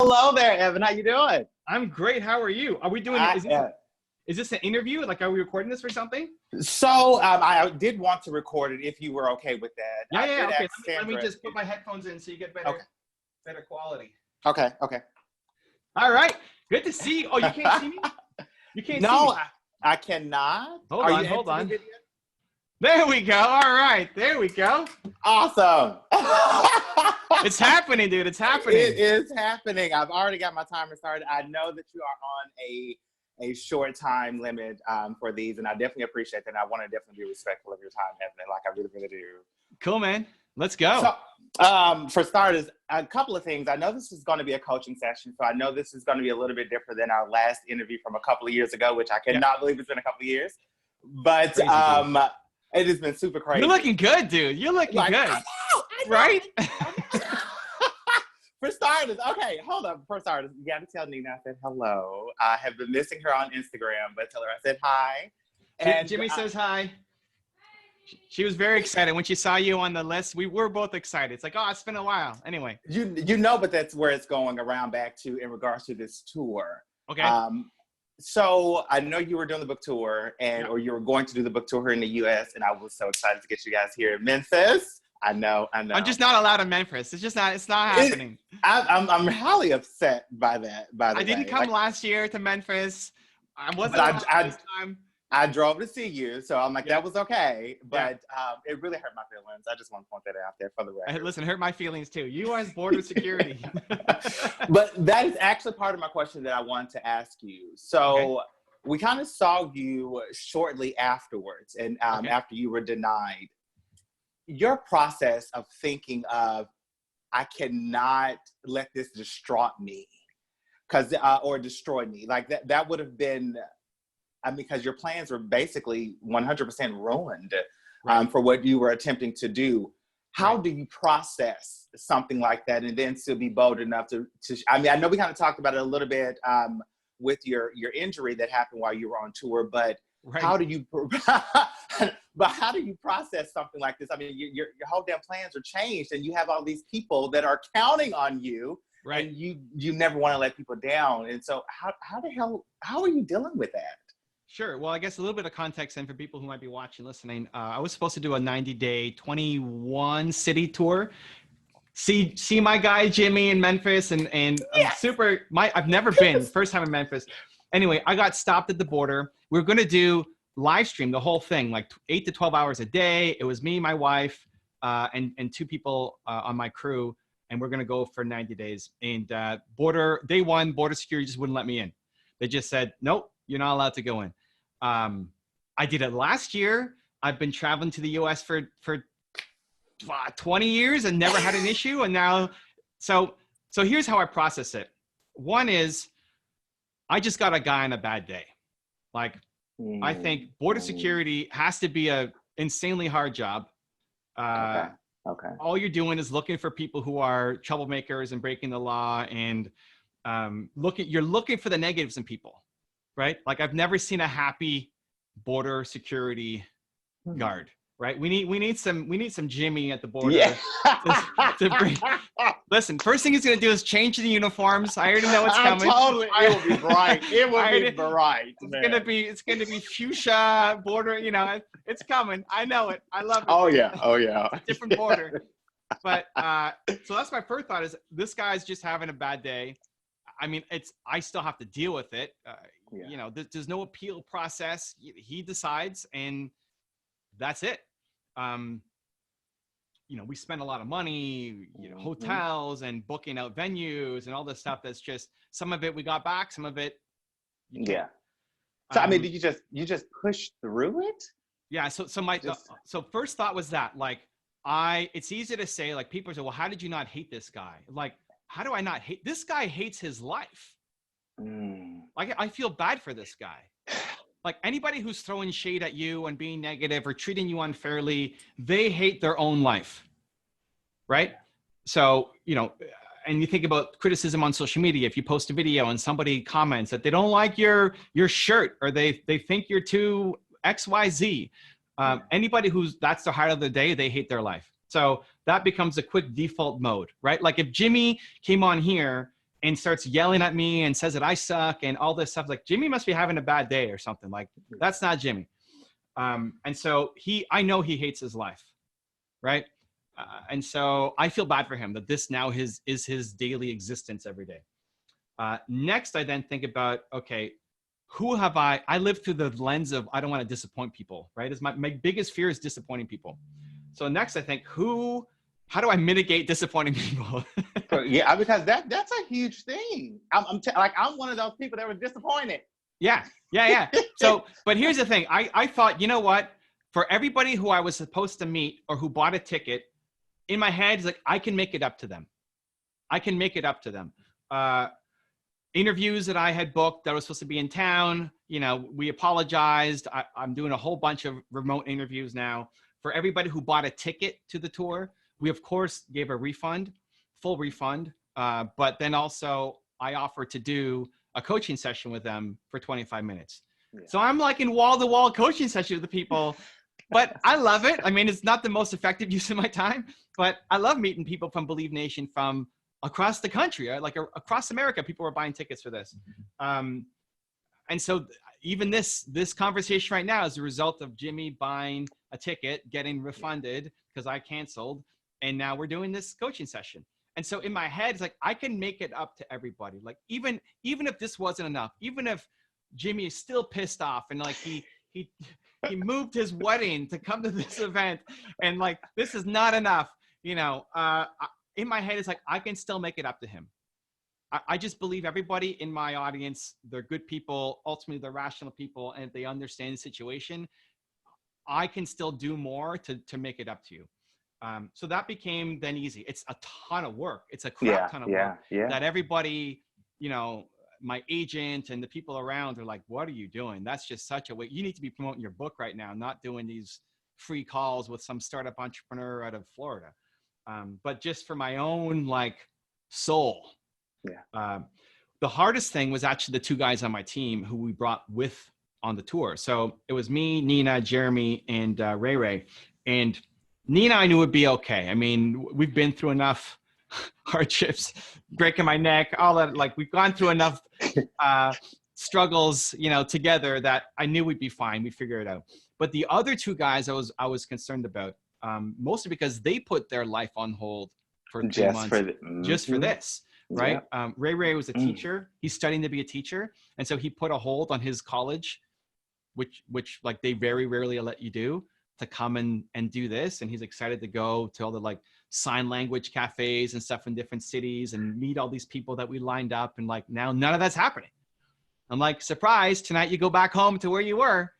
Hello there, Evan. How you doing? I'm great. How are you? Are we doing? Is this an interview? Like, are we recording this for something? So I did want to record it if you were okay with that. Yeah. Okay. Let me just put my headphones in so you get better quality. Okay. All right. Good to see you. Oh, you can't see me? You can't see me? No, I cannot. Hold on. There we go. All right. There we go. Awesome. It's happening, dude. It's happening. It is happening. I've already got my timer started. I know that you are on a short time limit for these, and I definitely appreciate that. And I want to definitely be respectful of your time, Evan, like I really, really do. Cool, man. Let's go. So, for starters, a couple of things. I know this is going to be a coaching session, so I know this is going to be a little bit different than our last interview from a couple of years ago, which I cannot believe it's been a couple of years. But crazy, it has been super crazy. You're looking good, dude. You're looking good. I know. Right? For starters, okay, hold up. For starters, you got to tell Nina I said hello. I have been missing her on Instagram, but tell her I said hi. And Jimmy says hi. She was very excited when she saw you on the list. We were both excited. It's like, oh, it's been a while. Anyway. You know, but that's where it's going around back to in regards to this tour. Okay. So I know you were doing the book tour or you were going to do the book tour here in the US, and I was so excited to get you guys here in Memphis. I know. I'm just not allowed in Memphis. It's not happening. I'm highly upset by that. I didn't come last year to Memphis. I wasn't this time. I drove to see you, so I'm like, that was okay, but it really hurt my feelings. I just want to point that out there for the record. Listen, hurt my feelings too. You as border security. But that is actually part of my question that I wanted to ask you. So we kind of saw you shortly afterwards, and after you were denied. Your process of thinking of, I cannot let this distraught me, or destroy me, like that would have been. Because your plans were basically 100% ruined for what you were attempting to do. How do you process something like that and then still be bold enough to I know we kind of talked about it a little bit with your injury that happened while you were on tour, but how do you process something like this? I mean, your whole damn plans are changed, and you have all these people that are counting on you, and you never want to let people down. And so how are you dealing with that? Sure. Well, I guess a little bit of context then for people who might be watching, listening. I was supposed to do a 90-day, 21 city tour. See my guy Jimmy in Memphis, and I've never been. First time in Memphis. Anyway, I got stopped at the border. We were going to do live stream the whole thing, like 8 to 12 hours a day. It was me, my wife, and 2 people on my crew, and we're going to go for 90 days. And day one, border security just wouldn't let me in. They just said, nope, you're not allowed to go in. I did it last year. I've been traveling to the US for 20 years and never had an issue. And now, so here's how I process it. One is, I just got a guy on a bad day. Like, I think border security has to be a insanely hard job. Okay. All you're doing is looking for people who are troublemakers and breaking the law, and you're looking for the negatives in people. Right? Like, I've never seen a happy border security guard, right? We need some Jimmy at the border to bring. Listen, first thing he's going to do is change the uniforms. I already know what's coming. It will be bright. It will be bright. It's going to be fuchsia border, it's coming. I know it. I love it. Oh yeah. It's a different border. But so that's my first thought, is this guy's just having a bad day. I mean, I still have to deal with it. There's no appeal process. He decides, and that's it. We spend a lot of money, hotels and booking out venues and all this stuff. That's just, some of it we got back, some of it. So, did you just push through it? Yeah. So first thought was that, like, it's easy to say, like, people say, well, how did you not hate this guy? Like, how do I not hate this guy? Hates his life. Like, I feel bad for this guy. Like, anybody who's throwing shade at you and being negative or treating you unfairly, they hate their own life. Right? So, and you think about criticism on social media. If you post a video and somebody comments that they don't like your shirt, or they think you're too XYZ, anybody that's the highlight of the day, they hate their life. So that becomes a quick default mode, right? Like, if Jimmy came on here and starts yelling at me and says that I suck and all this stuff. Like, Jimmy must be having a bad day or something. Like, that's not Jimmy. And so I know he hates his life, right? And so I feel bad for him that this now is his daily existence every day. Next, I then think about, okay, who have I live through the lens of, I don't want to disappoint people, right? Is my biggest fear is disappointing people. So next I think, how do I mitigate disappointing people? Yeah, because that's a huge thing. I'm one of those people that were disappointed. Yeah. So, but here's the thing. I thought, you know what? For everybody who I was supposed to meet or who bought a ticket, in my head, it's like, I can make it up to them. Interviews that I had booked that was supposed to be in town, we apologized. I'm doing a whole bunch of remote interviews now. For everybody who bought a ticket to the tour, we of course gave a refund, full refund. But then also I offered to do a coaching session with them for 25 minutes. Yeah. So I'm like in wall-to-wall coaching session with the people, but I love it. I mean, it's not the most effective use of my time, but I love meeting people from Believe Nation from across the country, right? Like across America, people were buying tickets for this. And so even this conversation right now is a result of Jimmy buying a ticket, getting refunded because I canceled. And now we're doing this coaching session. And so in my head, it's like, I can make it up to everybody. Like, even if this wasn't enough, even if Jimmy is still pissed off and like he moved his wedding to come to this event and like, this is not enough, in my head, it's like, I can still make it up to him. I just believe everybody in my audience, they're good people. Ultimately, they're rational people. And if they understand the situation, I can still do more to make it up to you. So that became then easy. It's a ton of work. It's a crap ton of work that everybody, my agent and the people around are like, what are you doing? That's just such a way. You need to be promoting your book right now, not doing these free calls with some startup entrepreneur out of Florida. But just for my own like soul. Yeah. The hardest thing was actually the two guys on my team who we brought with on the tour. So it was me, Nina, Jeremy, and Ray. And Nina, I knew would be okay. I mean, we've been through enough hardships, breaking my neck, all that. Like, we've gone through enough struggles, together that I knew we'd be fine. We figure it out. But the other two guys I was concerned about, mostly because they put their life on hold for 2 months just for this, right? Yeah. Ray was a teacher. He's studying to be a teacher. And so he put a hold on his college, which like they very rarely let you do, to come and do this. And he's excited to go to all the like sign language cafes and stuff in different cities and meet all these people that we lined up. And like, now none of that's happening. I'm like, surprise, tonight you go back home to where you were.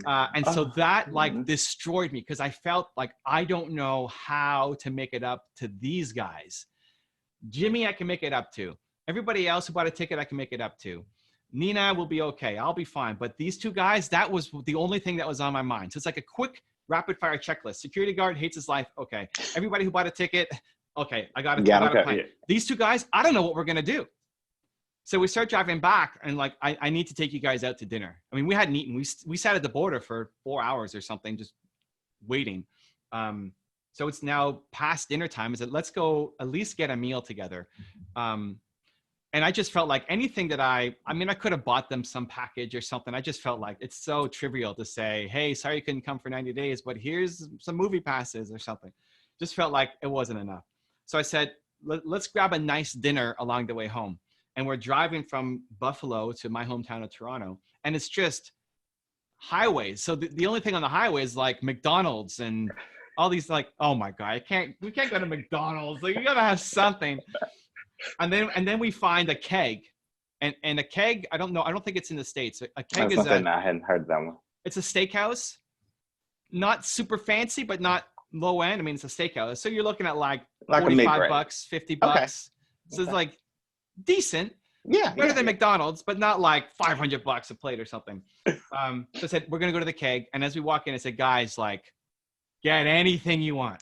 And so that like destroyed me, because I felt like I don't know how to make it up to these guys. Jimmy, I can make it up to. Everybody else who bought a ticket, I can make it up to. Nina will be okay. I'll be fine. But these two guys, that was the only thing that was on my mind. So it's like a quick rapid fire checklist. Security guard hates his life. Okay. Everybody who bought a ticket. Okay. I got a plan. Yeah. These two guys, I don't know what we're going to do. So we start driving back and like, I need to take you guys out to dinner. I mean, we hadn't eaten. We sat at the border for 4 hours or something, just waiting. So it's now past dinner time. I said, let's go at least get a meal together. And I just felt like anything that I could have bought them some package or something. I just felt like it's so trivial to say, hey, sorry you couldn't come for 90 days, but here's some movie passes or something. Just felt like it wasn't enough. So I said, let's grab a nice dinner along the way home. And we're driving from Buffalo to my hometown of Toronto. And it's just highways. So the only thing on the highway is like McDonald's and all these like, oh my God, we can't go to McDonald's. Like, you gotta have something. And then we find a keg, and a keg, I don't know. I don't think it's in the States. A keg is I hadn't heard that one. It's a steakhouse, not super fancy, but not low end. I mean, it's a steakhouse. So you're looking at like $45, $50. Okay. So it's like decent. Yeah. Better than McDonald's, but not like $500 a plate or something. So I said, we're going to go to the keg. And as we walk in, I said, guys, like, get anything you want.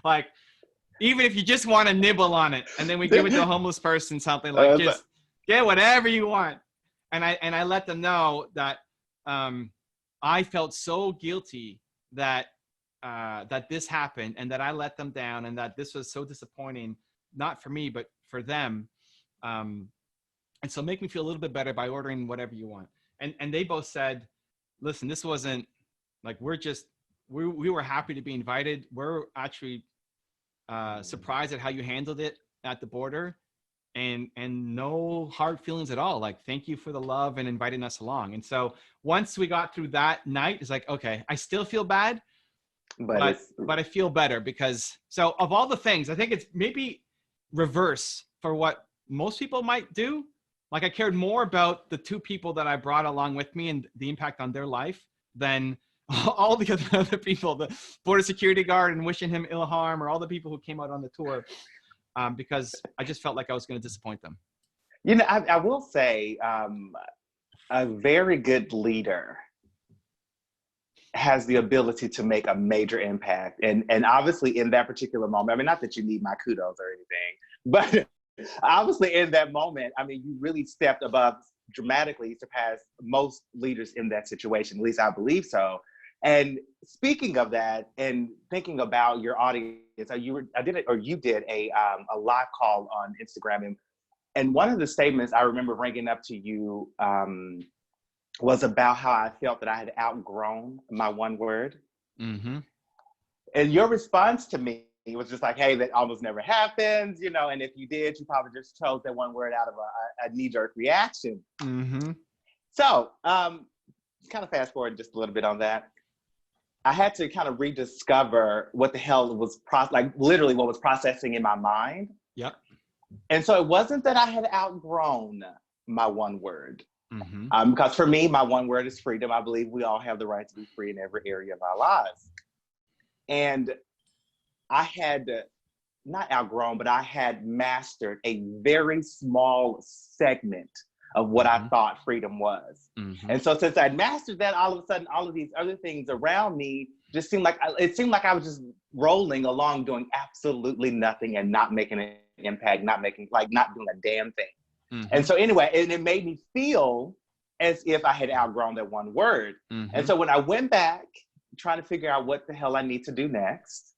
Like, even if you just want to nibble on it, and then we give it to a homeless person, something like, just get whatever you want. And I let them know that I felt so guilty that that this happened, and that I let them down, and that this was so disappointing, not for me, but for them. And so make me feel a little bit better by ordering whatever you want. And they both said, listen, this wasn't like, we were happy to be invited. We're actually surprised at how you handled it at the border, and no hard feelings at all. Like, thank you for the love and inviting us along. And so once we got through that night, it's like, okay, I still feel bad, but I feel better, because so of all the things, I think it's maybe reverse for what most people might do. Like, I cared more about the two people that I brought along with me and the impact on their life than all the other people, the border security guard and wishing him ill harm, or all the people who came out on the tour, because I just felt like I was going to disappoint them. You know, I will say a very good leader has the ability to make a major impact. And obviously in that particular moment, I mean, not that you need my kudos or anything, but obviously in that moment, I mean, you really stepped above, dramatically surpassed most leaders in that situation. At least I believe so. And speaking of that, and thinking about your audience, you did a live call on Instagram, and one of the statements I remember bringing up to you was about how I felt that I had outgrown my one word. Mm-hmm. And your response to me was just like, hey, that almost never happens, you know, and if you did, you probably just chose that one word out of a knee-jerk reaction. Mm-hmm. So, kind of fast forward just a little bit on that. I had to kind of rediscover what the hell was, literally what was processing in my mind. Yep. And so it wasn't that I had outgrown my one word. Mm-hmm. Because for me, my one word is freedom. I believe we all have the right to be free in every area of our lives. And I had not outgrown, but I had mastered a very small segment of what I thought freedom was. Mm-hmm. And so since I'd mastered that, all of a sudden, all of these other things around me just seemed like I was just rolling along doing absolutely nothing and not making an impact, not doing a damn thing. Mm-hmm. And so anyway, and it made me feel as if I had outgrown that one word. Mm-hmm. And so when I went back trying to figure out what the hell I need to do next,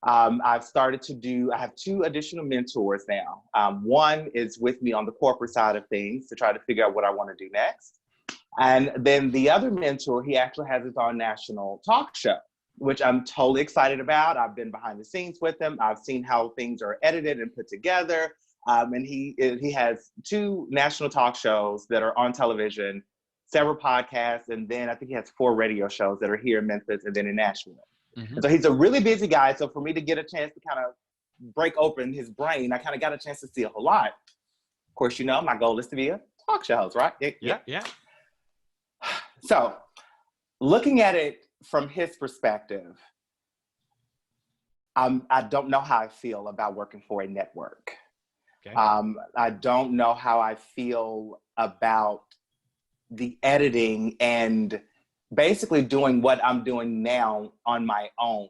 I have two additional mentors now. One is with me on the corporate side of things to try to figure out what I want to do next. And then the other mentor, he actually has his own national talk show, which I'm totally excited about. I've been behind the scenes with him. I've seen how things are edited and put together. And he has two national talk shows that are on television, several podcasts, and then I think he has 4 radio shows that are here in Memphis and then in Nashville. Mm-hmm. So he's a really busy guy. So for me to get a chance to kind of break open his brain, I kind of got a chance to see a whole lot. Of course, you know, my goal is to be a talk show host, right? Yeah. So looking at it from his perspective, I don't know how I feel about working for a network. Okay. I don't know how I feel about the editing and basically doing what I'm doing now on my own,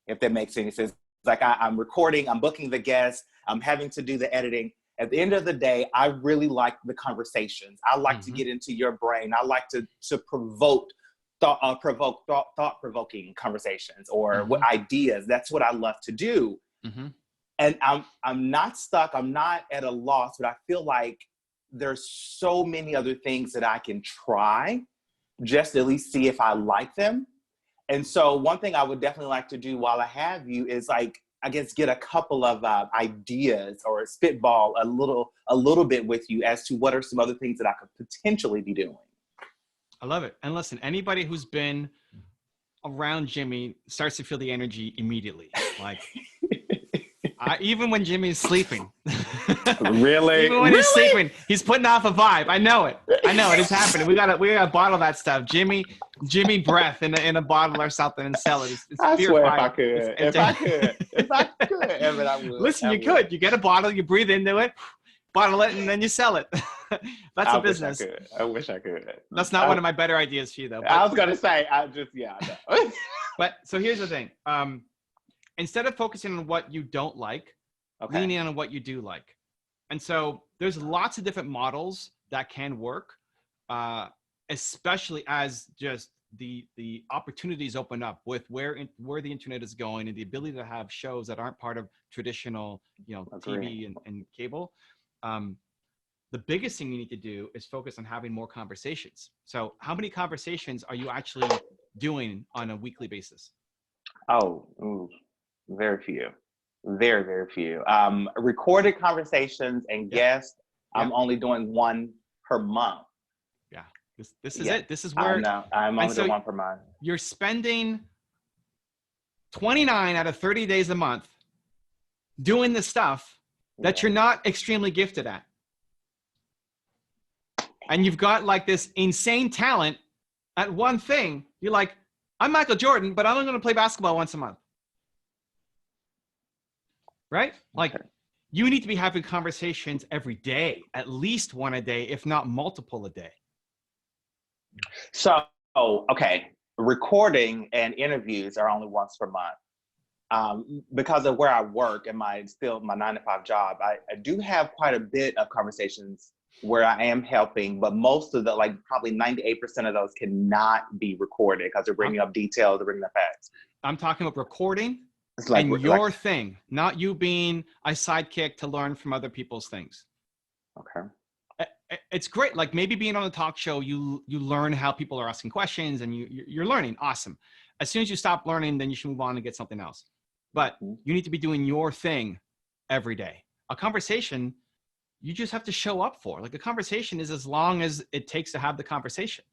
if that makes any sense. Like I'm recording, I'm booking the guests, I'm having to do the editing. At the end of the day, I really like the conversations. I like to get into your brain. I like to provoke thought-provoking conversations or what ideas. That's what I love to do. Mm-hmm. And I'm not stuck. I'm not at a loss, but I feel like there's so many other things that I can try just to at least see if I like them. And so one thing I would definitely like to do while I have you is get a couple of ideas or spitball a little bit with you as to what are some other things that I could potentially be doing. I love it. And listen, anybody who's been around Jimmy starts to feel the energy immediately. Like even when Jimmy's sleeping. Really? Even when he's sleeping, he's putting off a vibe. I know it. It's happening. We gotta bottle that stuff. Jimmy breath in a bottle or something and sell it. It's I swear if I could. If I could, Evan, I would. Listen, you could. You get a bottle, you breathe into it, bottle it, and then you sell it. That's a business. I wish I could. That's not one of my better ideas for you, though. But, I was gonna say, I know. But so here's the thing. Instead of focusing on what you don't like, leaning on what you do like. And so there's lots of different models that can work, especially as just the opportunities open up with where the internet is going and the ability to have shows that aren't part of traditional, TV and cable. The biggest thing you need to do is focus on having more conversations. So how many conversations are you actually doing on a weekly basis? Very few. Very, very few. Recorded conversations and guests, I'm only doing one per month. Yeah. This is it. This is where I'm only doing one per month. You're spending 29 out of 30 days a month doing the stuff that you're not extremely gifted at. And you've got like this insane talent at one thing. You're like, I'm Michael Jordan, but I'm only going to play basketball once a month. Right? Like, you need to be having conversations every day, at least one a day, if not multiple a day. So, recording and interviews are only once per month. Because of where I work and my 9-to-5 job, I do have quite a bit of conversations where I am helping, but most of the, probably 98% of those cannot be recorded because they're bringing up details, they're bringing up facts. I'm talking about recording. It's your thing, not you being a sidekick to learn from other people's things. Okay. It's great. Like maybe being on a talk show, you learn how people are asking questions and you're learning. Awesome. As soon as you stop learning, then you should move on and get something else. But you need to be doing your thing every day. A conversation, you just have to show up for. Like a conversation is as long as it takes to have the conversation.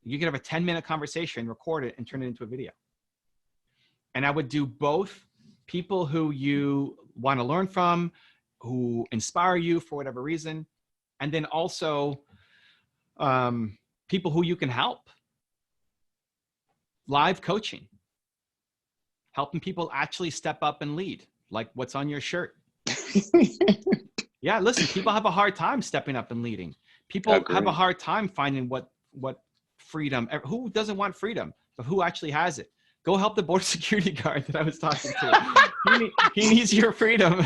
You can have a 10-minute conversation, record it, and turn it into a video. And I would do both people who you want to learn from, who inspire you for whatever reason, and then also people who you can help. Live coaching, helping people actually step up and lead, like what's on your shirt. Yeah, listen, people have a hard time stepping up and leading. People have a hard time finding what freedom, who doesn't want freedom, but who actually has it. Go help the border security guard that I was talking to. he needs your freedom,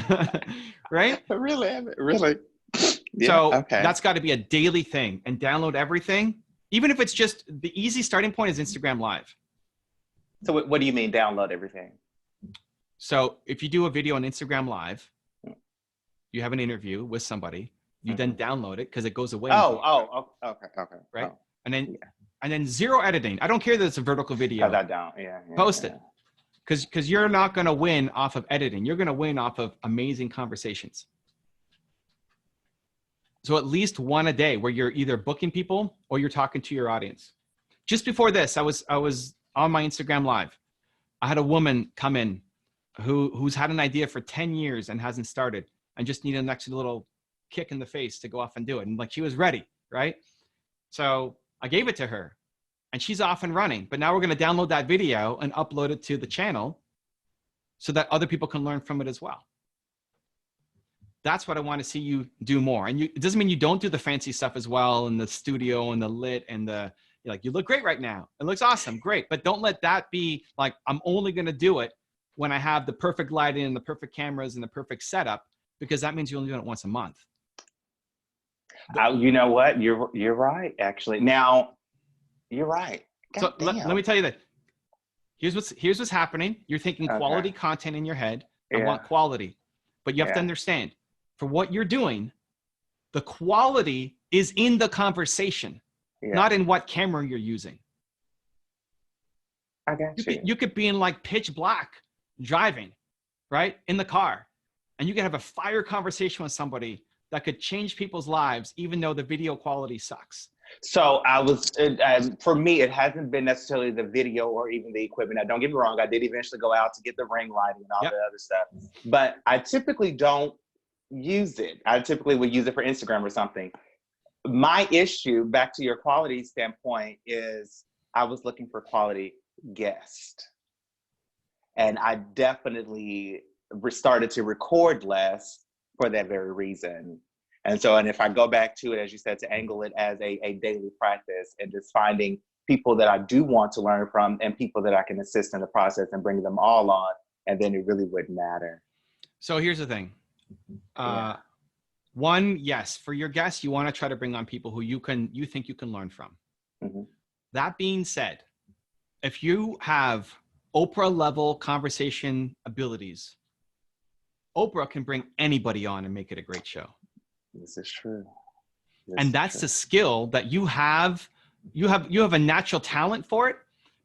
right? Really. Yeah, so that's got to be a daily thing, and download everything. Even if it's just the easy starting point is Instagram Live. So what do you mean download everything? So if you do a video on Instagram Live, you have an interview with somebody, you then download it because it goes away. Okay. Right. And then zero editing. I don't care that it's a vertical video. Cut that down. Yeah. Post it. Because you're not going to win off of editing. You're going to win off of amazing conversations. So at least one a day where you're either booking people or you're talking to your audience. Just before this, I was on my Instagram Live. I had a woman come in who's had an idea for 10 years and hasn't started and just needed an extra little kick in the face to go off and do it. And like she was ready, right? So I gave it to her and she's off and running. But now we're going to download that video and upload it to the channel so that other people can learn from it as well. That's what I want to see you do more. And it doesn't mean you don't do the fancy stuff as well in the studio and the lit and you look great right now. It looks awesome. Great. But don't let that be like, I'm only going to do it when I have the perfect lighting and the perfect cameras and the perfect setup, because that means you're only doing it once a month. You know what? You're right, actually. Now, you're right. So let me tell you that. Here's what's happening. You're thinking quality content in your head. I want quality. But you have to understand, for what you're doing, the quality is in the conversation, not in what camera you're using. I got you. You could be in like pitch black driving, right? In the car. And you can have a fire conversation with somebody that could change people's lives, even though the video quality sucks. So for me, it hasn't been necessarily the video or even the equipment. Now, don't get me wrong. I did eventually go out to get the ring lighting and all the other stuff, but I typically don't use it. I typically would use it for Instagram or something. My issue, back to your quality standpoint, is I was looking for quality guests. And I definitely started to record less for that very reason. And if I go back to it, as you said, to angle it as a daily practice and just finding people that I do want to learn from and people that I can assist in the process and bring them all on, and then it really wouldn't matter. So here's the thing. One, yes, for your guests, you want to try to bring on people who you think you can learn from. That being said, if you have Oprah level conversation abilities, Oprah can bring anybody on and make it a great show. This is true. And that's a skill that you have. You have a natural talent for it,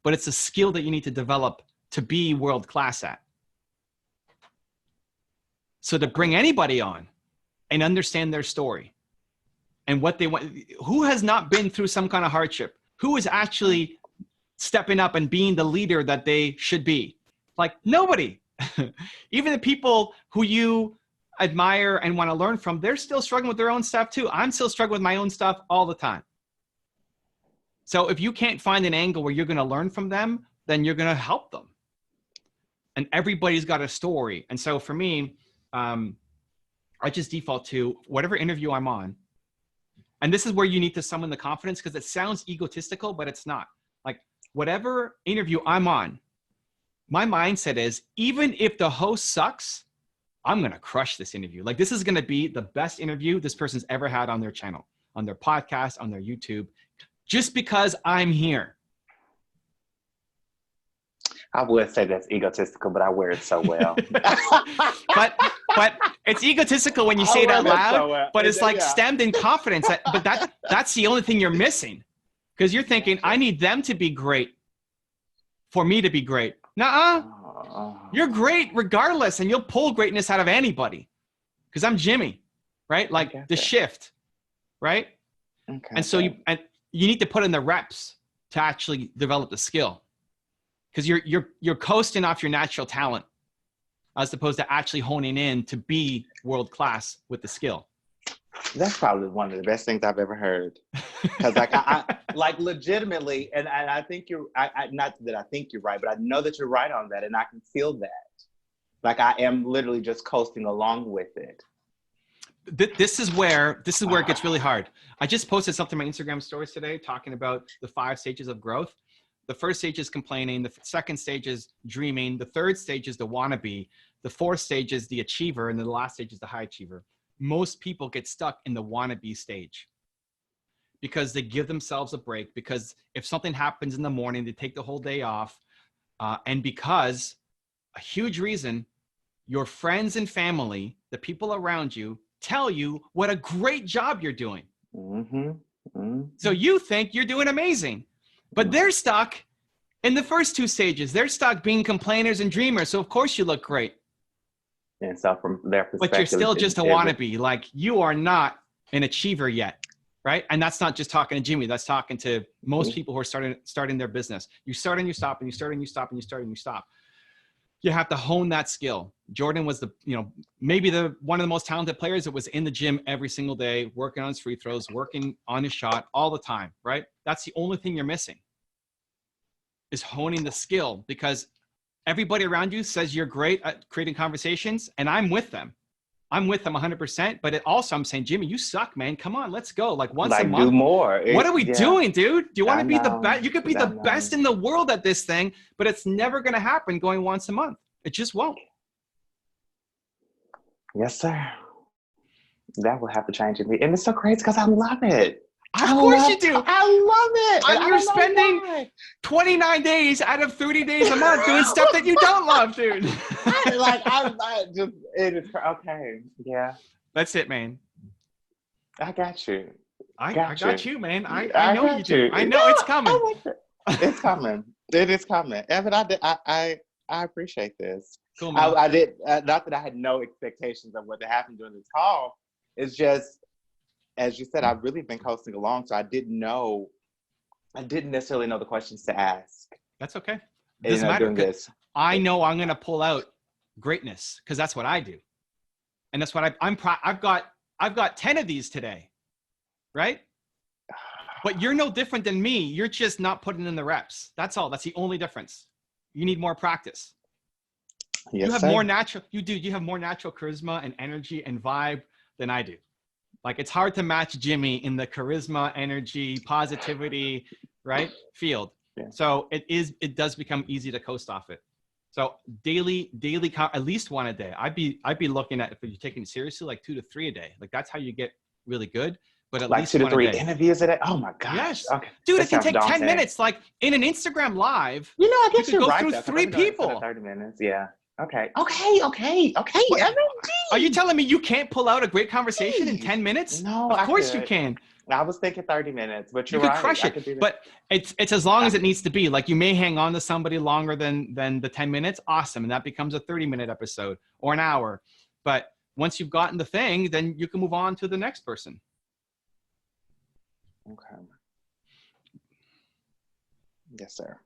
but it's a skill that you need to develop to be world class at. So to bring anybody on and understand their story and what they want, who has not been through some kind of hardship, who is actually stepping up and being the leader that they should be? Like nobody. Even the people who you admire and want to learn from, they're still struggling with their own stuff too. I'm still struggling with my own stuff all the time. So if you can't find an angle where you're going to learn from them, then you're going to help them. And everybody's got a story. And so for me, I just default to whatever interview I'm on. And this is where you need to summon the confidence, because it sounds egotistical, but it's not. Like whatever interview I'm on, my mindset is, even if the host sucks, I'm going to crush this interview. Like this is going to be the best interview this person's ever had on their channel, on their podcast, on their YouTube, just because I'm here. I would say that's egotistical, but I wear it so well. but it's egotistical when you say it out loud, so well. But it's like stemmed in confidence. But that's the only thing you're missing, because you're thinking, I need them to be great for me to be great. Nuh-uh. You're great regardless, and you'll pull greatness out of anybody, because I'm Jimmy, right? Like the shift, right? Okay. And so you need to put in the reps to actually develop the skill. Because you're coasting off your natural talent as opposed to actually honing in to be world class with the skill. That's probably one of the best things I've ever heard. Because I like legitimately, and I think not that I think you're right, but I know that you're right on that, and I can feel that. Like I am literally just coasting along with it. This is where it gets really hard. I just posted something on my Instagram stories today talking about the 5 stages of growth. The first stage is complaining. The second stage is dreaming. The third stage is the wannabe. The fourth stage is the achiever. And then the last stage is the high achiever. Most people get stuck in the wannabe stage because they give themselves a break, because if something happens in the morning, they take the whole day off. And because a huge reason, your friends and family, the people around you, tell you what a great job you're doing. Mm-hmm. Mm-hmm. So you think you're doing amazing. But they're stuck in the first 2 stages. They're stuck being complainers and dreamers. So of course you look great. And so from their perspective, but you're still just a wannabe. Like you are not an achiever yet, right? And that's not just talking to Jimmy. That's talking to most people who are starting their business. You start and you stop, and you start and you stop, and you start and you stop. You have to hone that skill. Jordan was maybe one of the most talented players that was in the gym every single day, working on his free throws, working on his shot all the time, right? That's the only thing you're missing, is honing the skill, because everybody around you says you're great at creating conversations, and I'm with them. I'm with them 100%. But I'm saying, Jimmy, you suck, man. Come on, let's go. Like once a month. Do more. What are we doing, dude? Do you want to be the best? You could be the best in the world at this thing, but it's never going to happen going once a month. It just won't. Yes, sir. That will have to change in me. And it's so crazy because I love it. Of course you do. I love it. And you're spending 29 days out of 30 days a month doing stuff that you don't love, dude. It is okay. Yeah. That's it, man. I got you. I got you, man. I know you do. I know it's coming. It's coming. It is coming. Evan, I appreciate this. Cool, man. I did, not that I had no expectations of what to happen during this call. It's just, as you said, I've really been coasting along, so I didn't necessarily know the questions to ask. That's okay. It doesn't matter. I know I'm going to pull out greatness, because that's what I do. And that's what I've got 10 of these today, right? But you're no different than me. You're just not putting in the reps. That's all. That's the only difference. You need more practice. Yes, you have more natural charisma and energy and vibe than I do. Like it's hard to match Jimmy in the charisma, energy, positivity, right? Field. Yeah. So it does become easy to coast off it. So daily, at least 1 a day. I'd be looking at, if you're taking it seriously, like 2 to 3 a day. Like that's how you get really good. but at like least 2 to one a 3 day. interviews a day. Oh my gosh. Yes. Okay. Dude, That it can sounds take 10 daunting. minutes. Like in an Instagram live, You know, I you guess could you're go right through though, 'cause I've 3 been doing it for people. 30 minutes. Yeah. Okay. Okay. What? Evan, Are you telling me you can't pull out a great conversation in 10 minutes? No, Of I course you could. can. I was thinking 30 minutes, but You you're could right. crush I it. could do that. But it's as long as it needs to be. Like you may hang on to somebody longer than the 10 minutes. Awesome. And that becomes a 30-minute episode or an hour. But once you've gotten the thing, then you can move on to the next person. Okay. Yes, sir.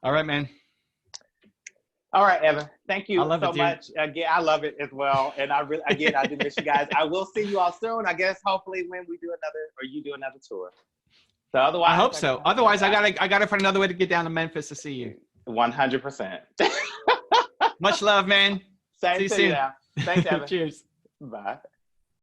All right, man. All right, Evan. Thank you so it, much. Again, I love it as well. And I do miss you guys. I will see you all soon. I guess hopefully when we do another, or you do another tour. So otherwise, I hope so. Otherwise, I gotta find another way to get down to Memphis to see you. 100%. Much love, man. Same see you to soon. you now. Thanks, Evan. Cheers. Bye.